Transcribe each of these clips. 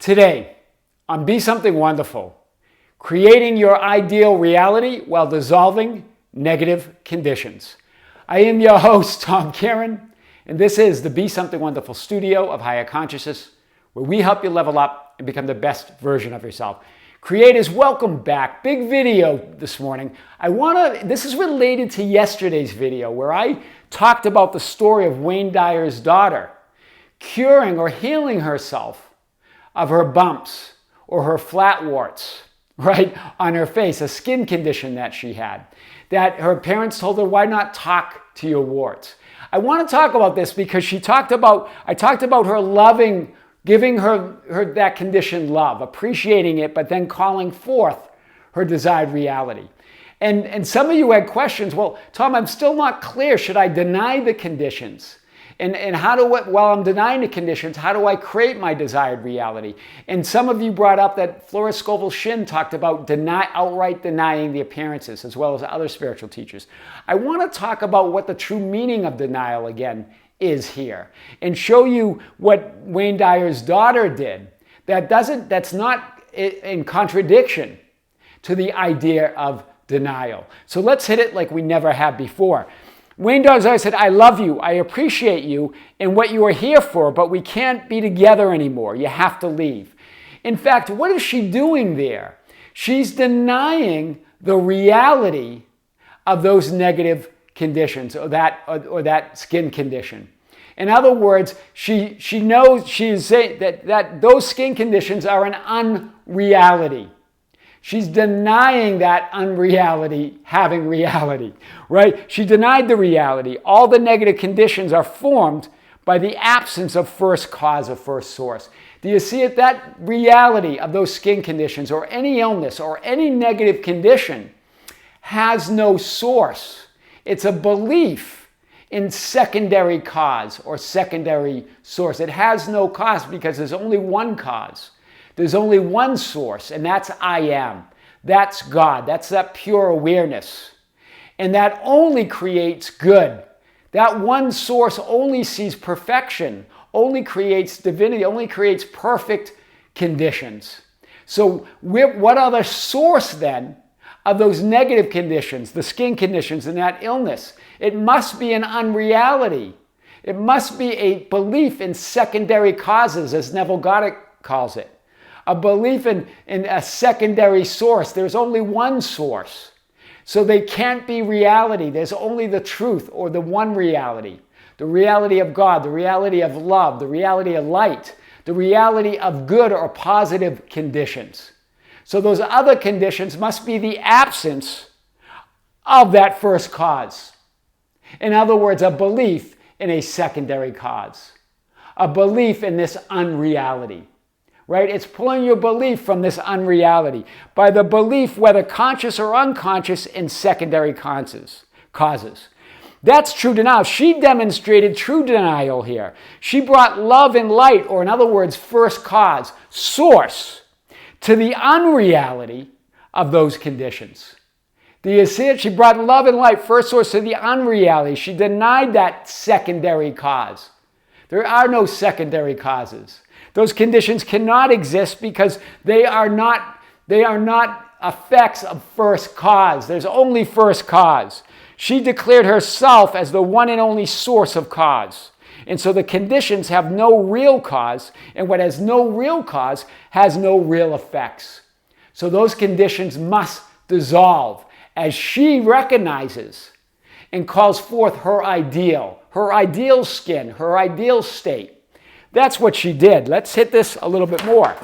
Today, on Be Something Wonderful, creating your ideal reality while dissolving negative conditions. I am your host, Tom Kearin, and this is the Be Something Wonderful studio of Higher Consciousness, where we help you level up and become the best version of yourself. Creators, welcome back. Big video this morning. This is related to yesterday's video where I talked about the story of Wayne Dyer's daughter curing or healing herself of her bumps or her flat warts, right, on her face, a skin condition that she had, that her parents told her, why not talk to your warts? I want to talk about this because I talked about her loving, giving her that condition love, appreciating it, but then calling forth her desired reality. And some of you had questions, well, Tom, I'm still not clear. Should I deny the conditions? And while I'm denying the conditions, how do I create my desired reality? And some of you brought up that Flora Scovel-Shinn talked about outright denying the appearances, as well as other spiritual teachers. I want to talk about what the true meaning of denial again is here, and show you what Wayne Dyer's daughter did that's not in contradiction to the idea of denial. So let's hit it like we never have before. Wayne Dyer said, I love you, I appreciate you and what you are here for, but we can't be together anymore. You have to leave. In fact, what is she doing there? She's denying the reality of those negative conditions or that skin condition. In other words, she knows she's saying that those skin conditions are an unreality. She's denying that unreality having reality, right? She denied the reality. All the negative conditions are formed by the absence of first cause or first source. Do you see it? That reality of those skin conditions or any illness or any negative condition has no source. It's a belief in secondary cause or secondary source. It has no cause because there's only one cause. There's only one source, and that's I am. That's God. That's that pure awareness. And that only creates good. That one source only sees perfection, only creates divinity, only creates perfect conditions. So what other source then of those negative conditions, the skin conditions and that illness? It must be an unreality. It must be a belief in secondary causes, as Neville Goddard calls it. A belief in a secondary source. There's only one source. So they can't be reality. There's only the truth or the one reality. The reality of God, the reality of love, the reality of light, the reality of good or positive conditions. So those other conditions must be the absence of that first cause. In other words, a belief in a secondary cause. A belief in this unreality. Right? It's pulling your belief from this unreality by the belief, whether conscious or unconscious, in secondary causes. That's true denial. She demonstrated true denial here. She brought love and light, or in other words, first cause, source, to the unreality of those conditions. Do you see it? She brought love and light, first source, to the unreality. She denied that secondary cause. There are no secondary causes. Those conditions cannot exist because they are not effects of first cause. There's only first cause. She declared herself as the one and only source of cause. And so the conditions have no real cause, and what has no real cause has no real effects. So those conditions must dissolve as she recognizes and calls forth her ideal skin, her ideal state. That's what she did. Let's hit this a little bit more.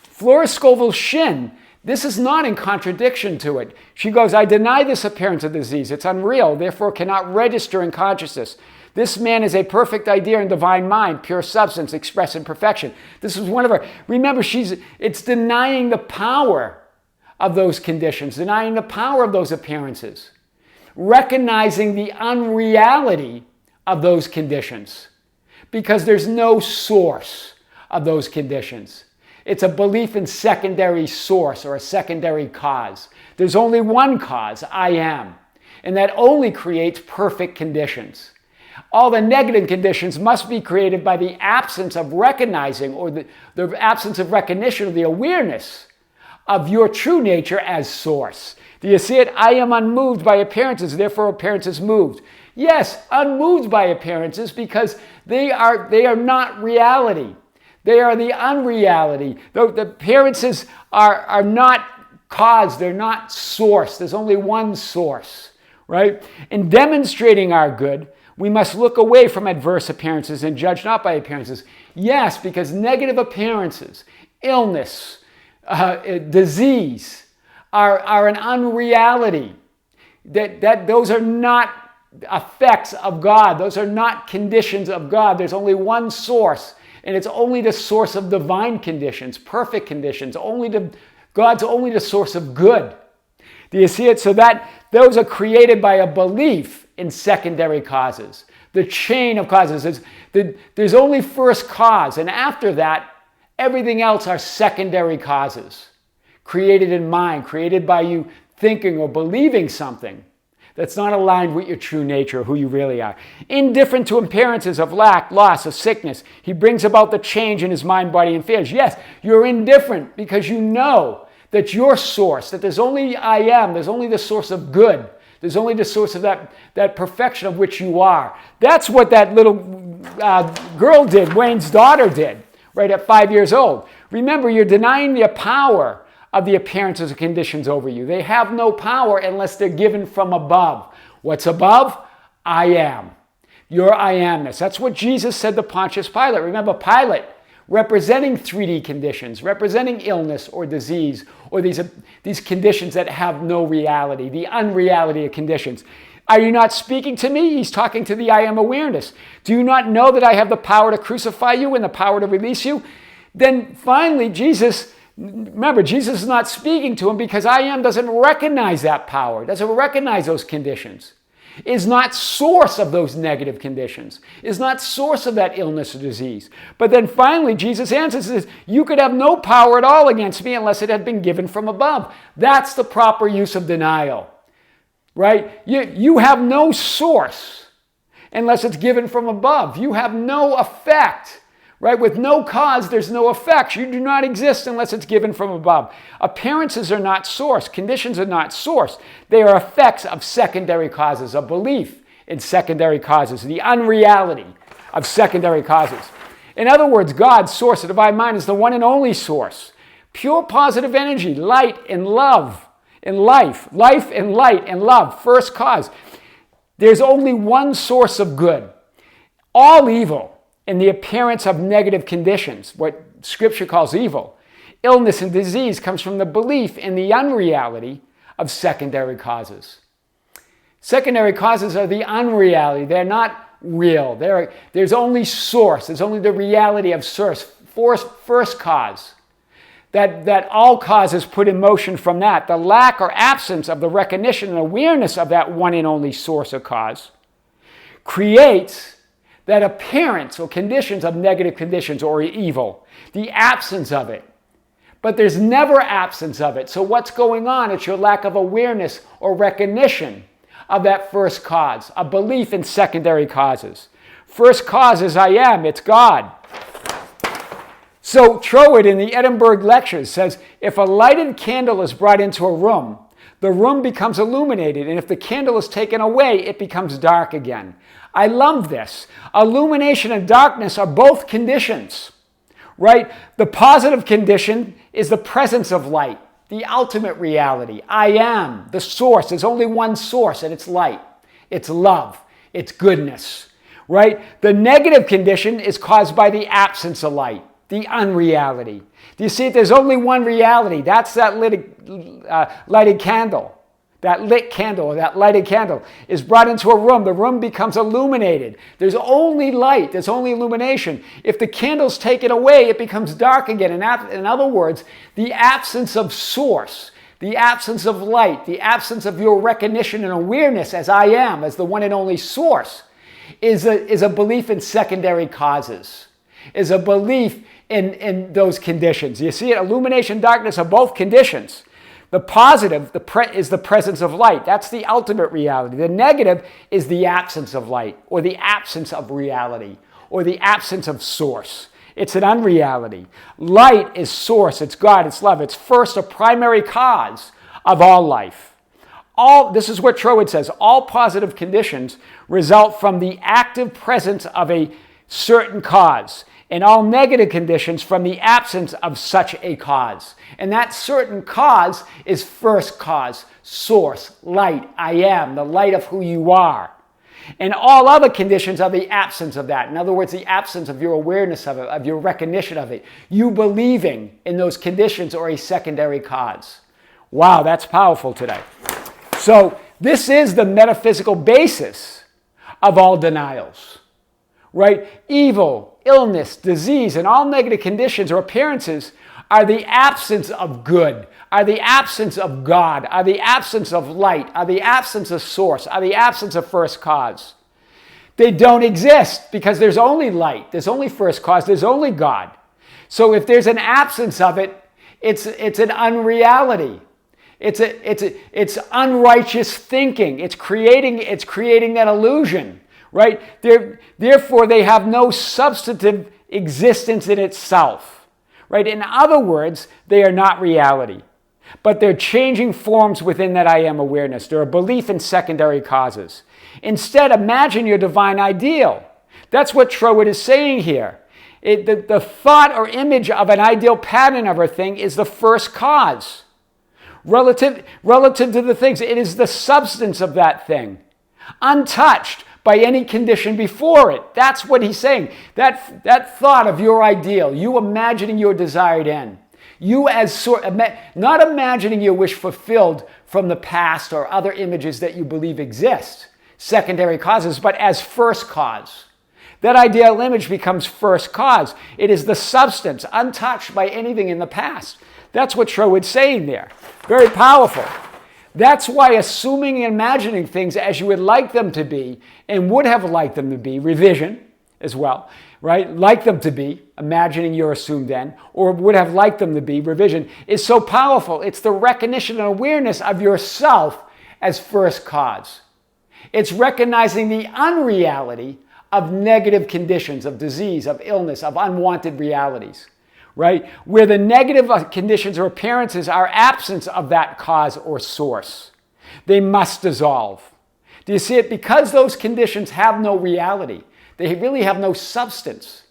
Flora Scovel-Shinn, this is not in contradiction to it. She goes, I deny this appearance of disease. It's unreal, therefore cannot register in consciousness. This man is a perfect idea and divine mind, pure substance, expressed in perfection. This is one of her. Remember, it's denying the power of those conditions, denying the power of those appearances, recognizing the unreality of those conditions. Because there's no source of those conditions. It's a belief in secondary source or a secondary cause. There's only one cause, I am. And that only creates perfect conditions. All the negative conditions must be created by the absence of recognizing, or the absence of recognition, or the awareness of your true nature as source. Do you see it? I am unmoved by appearances, therefore appearances moved. Yes, unmoved by appearances, because they are not reality. They are the unreality. The appearances are not cause, they're not source. There's only one source, right? In demonstrating our good, we must look away from adverse appearances and judge not by appearances. Yes, because negative appearances, illness, disease are an unreality. That those are not effects of God. Those are not conditions of God. There's only one source, and it's only the source of divine conditions, perfect conditions. God's only the source of good. Do you see it? So that those are created by a belief in secondary causes. The chain of causes. There's only first cause, and after that, everything else are secondary causes. Created in mind, created by you thinking or believing something that's not aligned with your true nature, who you really are. Indifferent to appearances of lack, loss, of sickness, he brings about the change in his mind, body, and fears. Yes, you're indifferent because you know that your source, that there's only I am, there's only the source of good. There's only the source of that perfection of which you are. That's what that little girl did, Wayne's daughter did, right at 5 years old. Remember, you're denying the power of the appearances and conditions over you. They have no power unless they're given from above. What's above? I am. Your I amness. That's what Jesus said to Pontius Pilate. Remember, Pilate, representing 3D conditions, representing illness or disease, or these conditions that have no reality, the unreality of conditions. Are you not speaking to me? He's talking to the I am awareness. Do you not know that I have the power to crucify you and the power to release you? Then finally, Jesus is not speaking to him because I am doesn't recognize that power, doesn't recognize those conditions, is not source of those negative conditions, is not source of that illness or disease. But then finally, Jesus answers this, you could have no power at all against me unless it had been given from above. That's the proper use of denial, right? You have no source unless it's given from above. You have no effect. Right? With no cause, there's no effects. You do not exist unless it's given from above. Appearances are not source. Conditions are not source. They are effects of secondary causes, a belief in secondary causes, the unreality of secondary causes. In other words, God's source, the divine mind, is the one and only source. Pure positive energy, light and love and life and light and love, first cause. There's only one source of good. All evil, in the appearance of negative conditions, what Scripture calls evil, illness and disease comes from the belief in the unreality of secondary causes. Secondary causes are the unreality. They're not real. There's only source. There's only the reality of source, first cause. That all causes put in motion from that. The lack or absence of the recognition and awareness of that one and only source of cause creates that appearance or conditions of negative conditions or evil, the absence of it. But there's never absence of it. So what's going on? It's your lack of awareness or recognition of that first cause, a belief in secondary causes. First cause is I am, it's God. So Troward in the Edinburgh Lectures says, if a lighted candle is brought into a room, the room becomes illuminated, and if the candle is taken away, it becomes dark again. I love this. Illumination and darkness are both conditions, right? The positive condition is the presence of light, the ultimate reality. I am the source. There's only one source, and it's light. It's love. It's goodness, right? The negative condition is caused by the absence of light, the unreality. Do you see it? There's only one reality. That's that lighted candle. That lit candle, or that lighted candle, is brought into a room. The room becomes illuminated. There's only light. There's only illumination. If the candle's taken away, it becomes dark again. In other words, the absence of source, the absence of light, the absence of your recognition and awareness as I am, as the one and only source, is a belief in secondary causes, is a belief in those conditions. You see it? Illumination and darkness are both conditions. The positive is the presence of light. That's the ultimate reality. The negative is the absence of light, or the absence of reality, or the absence of source. It's an unreality. Light is source, it's God, it's love. It's first a primary cause of all life. This is what Troward says, all positive conditions result from the active presence of a certain cause, and all negative conditions from the absence of such a cause. And that certain cause is first cause, source, light, I am, the light of who you are. And all other conditions are the absence of that. In other words, the absence of your awareness of it, of your recognition of it. You believing in those conditions or a secondary cause. Wow, that's powerful today. So this is the metaphysical basis of all denials, right? Evil, illness, disease, and all negative conditions or appearances are the absence of good, are the absence of God, are the absence of light, are the absence of source, are the absence of first cause. They don't exist because there's only light, there's only first cause, there's only God. So if there's an absence of it, it's an unreality. It's unrighteous thinking. It's creating that illusion, right? Therefore, they have no substantive existence in itself, right? In other words, they are not reality, but they're changing forms within that I am awareness. They're a belief in secondary causes. Instead, imagine your divine ideal. That's what Troward is saying here. The thought or image of an ideal pattern of a thing is the first cause. Relative to the things, it is the substance of that thing, untouched by any condition before it. That's what he's saying. That thought of your ideal, you imagining your desired end, you not imagining your wish fulfilled from the past or other images that you believe exist, secondary causes, but as first cause. That ideal image becomes first cause. It is the substance, untouched by anything in the past. That's what Troward's saying there. Very powerful. That's why assuming and imagining things as you would like them to be and would have liked them to be, revision as well, right? Like them to be, imagining your assumed end, or would have liked them to be, revision, is so powerful. It's the recognition and awareness of yourself as first cause. It's recognizing the unreality of negative conditions, of disease, of illness, of unwanted realities. Right? Where the negative conditions or appearances are absence of that cause or source. They must dissolve. Do you see it? Because those conditions have no reality. They really have no substance.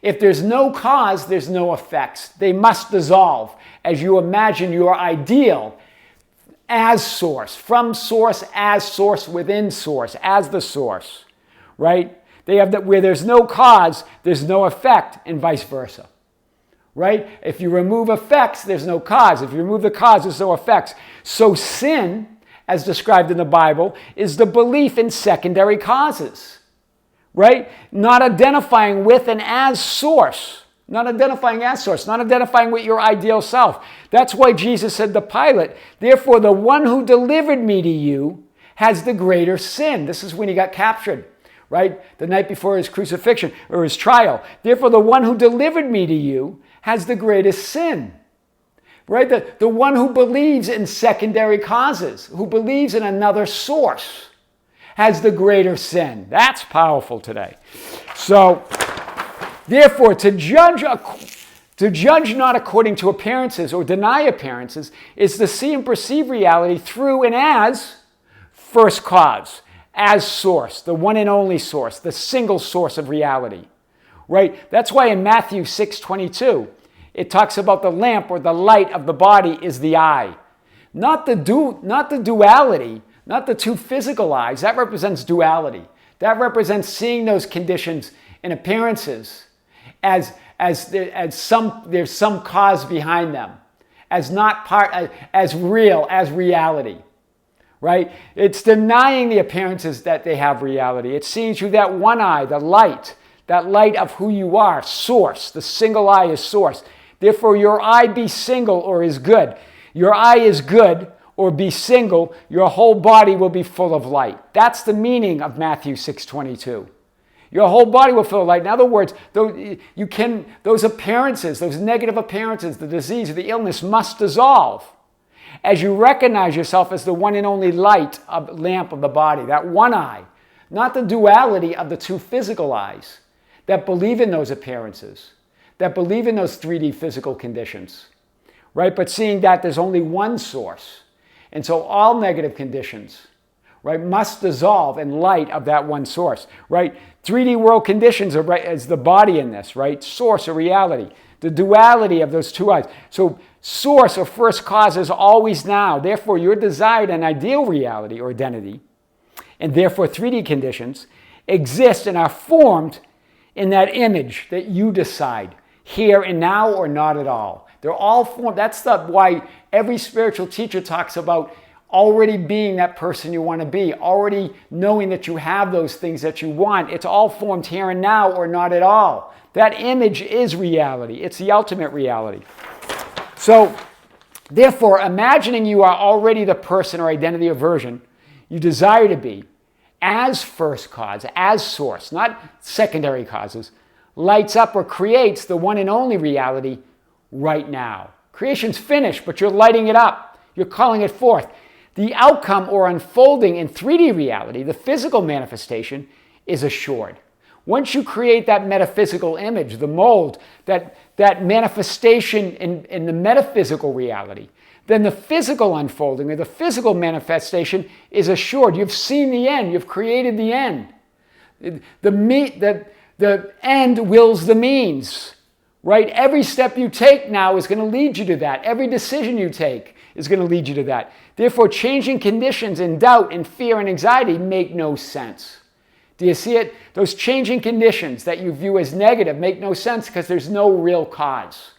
If there's no cause, there's no effects. They must dissolve as you imagine your ideal as source, from source, as source, within source, as the source. Right? They have that where there's no cause, there's no effect, and vice versa. Right? If you remove effects, there's no cause. If you remove the cause, there's no effects. So sin, as described in the Bible, is the belief in secondary causes. Right? Not identifying with and as source. Not identifying as source. Not identifying with your ideal self. That's why Jesus said to Pilate, therefore the one who delivered me to you has the greater sin. This is when he got captured. Right? The night before his crucifixion or his trial. Therefore the one who delivered me to you has the greatest sin, right? The one who believes in secondary causes, who believes in another source, has the greater sin. That's powerful today. So, therefore, to judge not according to appearances or deny appearances is to see and perceive reality through and as first cause, as source, the one and only source, the single source of reality. Right? That's why in Matthew 6:22, it talks about the lamp or the light of the body is the eye. Not the duality, not the two physical eyes. That represents duality. That represents seeing those conditions and appearances as there's some cause behind them, as not part, as real, as reality. Right? It's denying the appearances that they have reality. It's seeing through that one eye, the light. That light of who you are, source. The single eye is source. Therefore, your eye be single or is good. Your eye is good or be single, your whole body will be full of light. That's the meaning of Matthew 6:22. Your whole body will fill with light. In other words, those appearances, those negative appearances, the disease or the illness must dissolve. As you recognize yourself as the one and only light of lamp of the body, that one eye, not the duality of the two physical eyes that believe in those appearances, that believe in those 3D physical conditions, right? But seeing that there's only one source. And so all negative conditions, right, must dissolve in light of that one source, right? 3D world conditions are right as the body in this, right? Source or reality, the duality of those two eyes. So source or first cause is always now. Therefore, your desired and ideal reality or identity, and therefore 3D conditions, exist and are formed in that image that you decide, here and now or not at all. They're all formed. That's why every spiritual teacher talks about already being that person you want to be, already knowing that you have those things that you want. It's all formed here and now or not at all. That image is reality. It's the ultimate reality. So, therefore, imagining you are already the person or identity or version you desire to be, as first cause, as source, not secondary causes, lights up or creates the one and only reality right now. Creation's finished, but you're lighting it up. You're calling it forth. The outcome or unfolding in 3D reality, the physical manifestation, is assured. Once you create that metaphysical image, the mold, that manifestation in the metaphysical reality, then the physical unfolding or the physical manifestation is assured. You've seen the end. You've created the end. The end wills the means, right? Every step you take now is going to lead you to that. Every decision you take is going to lead you to that. Therefore, changing conditions in doubt and fear and anxiety make no sense. Do you see it? Those changing conditions that you view as negative make no sense because there's no real cause.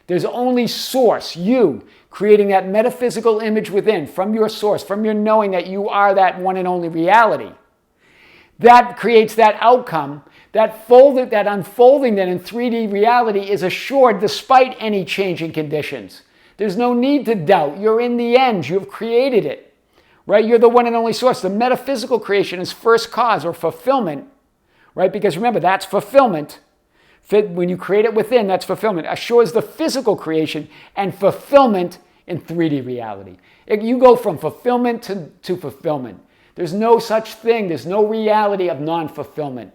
There's only source, you, creating that metaphysical image within, from your source, from your knowing that you are that one and only reality. That creates that outcome, that unfolding then in 3D reality is assured despite any changing conditions. There's no need to doubt. You're in the end. You've created it, right? You're the one and only source. The metaphysical creation is first cause or fulfillment, right? Because remember, that's fulfillment. When you create it within, that's fulfillment. Assures the physical creation and fulfillment in 3D reality. You go from fulfillment to fulfillment. There's no such thing. There's no reality of non-fulfillment.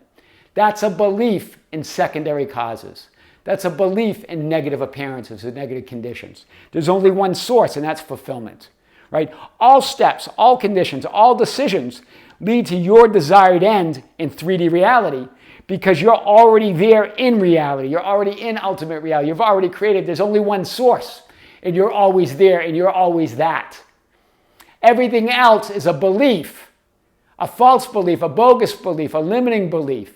That's a belief in secondary causes. That's a belief in negative appearances and negative conditions. There's only one source, and that's fulfillment, right? All steps, all conditions, all decisions lead to your desired end in 3D reality because you're already there in reality. You're already in ultimate reality. You've already created. There's only one source, and you're always there, and you're always that. Everything else is a belief, a false belief, a bogus belief, a limiting belief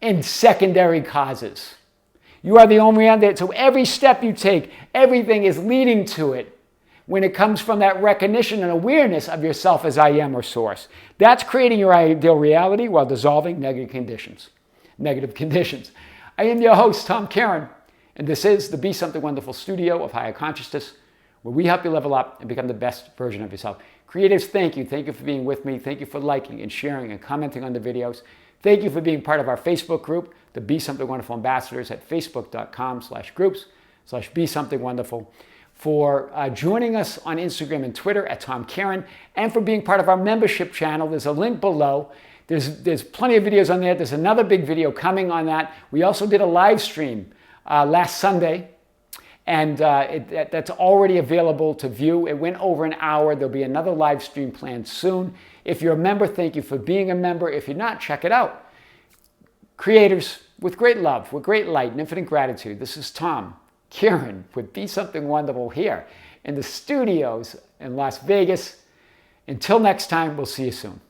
in secondary causes. You are the only one. So every step you take, everything is leading to it when it comes from that recognition and awareness of yourself as I am or source. That's creating your ideal reality while dissolving negative conditions. I am your host, Tom Kearin, and this is the Be Something Wonderful studio of higher consciousness, where we help you level up and become the best version of yourself. Creatives, thank you. Thank you for being with me. Thank you for liking and sharing and commenting on the videos. Thank you for being part of our Facebook group, the Be Something Wonderful Ambassadors at facebook.com/groups/Be Something Wonderful, for joining us on Instagram and Twitter at Tom Kearin, and for being part of our membership channel. There's a link below. There's plenty of videos on there. There's another big video coming on that. We also did a live stream last Sunday, and that's already available to view. It went over an hour. There'll be another live stream planned soon. If you're a member, thank you for being a member. If you're not, check it out. Creators, with great love, with great light and infinite gratitude, this is Tom Kearin with Be Something Wonderful here in the studios in Las Vegas. Until next time, we'll see you soon.